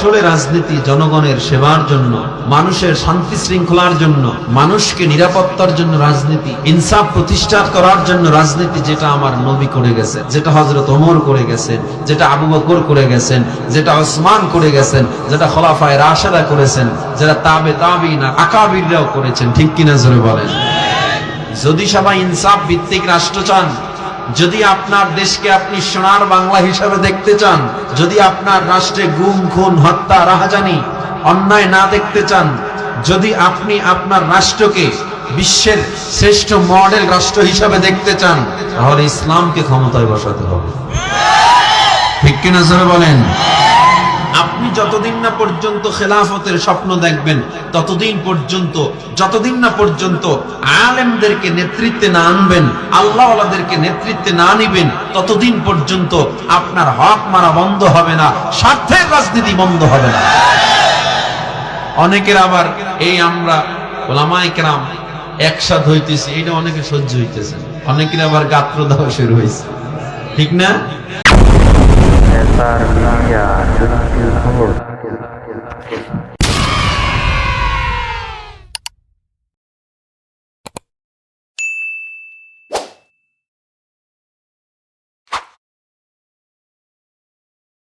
আসলে রাজনীতি জনগণের সেবার জন্য, মানুষের শান্তি শৃঙ্খলার জন্য, মানুষকে নিরাপত্তার জন্য রাজনীতি, ইনসাফ প্রতিষ্ঠা করার জন্য রাজনীতি, যেটা আমার নবী করে গেছেন, যেটা হযরত ওমর করে গেছেন, যেটা আবু বকর করে গেছেন, যেটা ওসমান করে গেছেন, যেটা খোলাফায়ে রাশেদা করেছেন, যেটা তাবেঈন আকাবিররাও করেছেন। ঠিক কিনা জোরে বলেন? যদি সবাই ইনসাফ ভিত্তিক রাষ্ট্র চান, যদি আপনার দেশকে আপনি সোনার বাংলা হিসাবে দেখতে চান, যদি আপনার রাষ্ট্রে গুম খুন হত্যা রাহাজানি অন্যায় না দেখতে চান, যদি আপনি আপনার রাষ্ট্রকে বিশ্বের শ্রেষ্ঠ মডেল রাষ্ট্র হিসাবে দেখতে চান, তাহলে ইসলামকে ক্ষমতায় বসাতে হবে। ঠিক কিনা জোরে বলেন? আপনি যতদিন না পর্যন্ত খেলাফতের স্বপ্ন দেখবেন, যতদিন না পর্যন্ত আলেমদেরকে নেতৃত্বে না আনবেন, আল্লাহওয়ালাদেরকে নেতৃত্বে না নিবেন, ততদিন পর্যন্ত আপনার হক মারা বন্ধ হবে না, স্বার্থের রাজনীতি বন্ধ হবে না। অনেকের আবার এই আমরা ওলামায়ে কেরাম একসাথ হইতেছি, এটা অনেকে সহ্য হইতেছে, অনেকের আবার গাত্র দেওয়া শুরু হয়েছে। ঠিক না? Estar ya,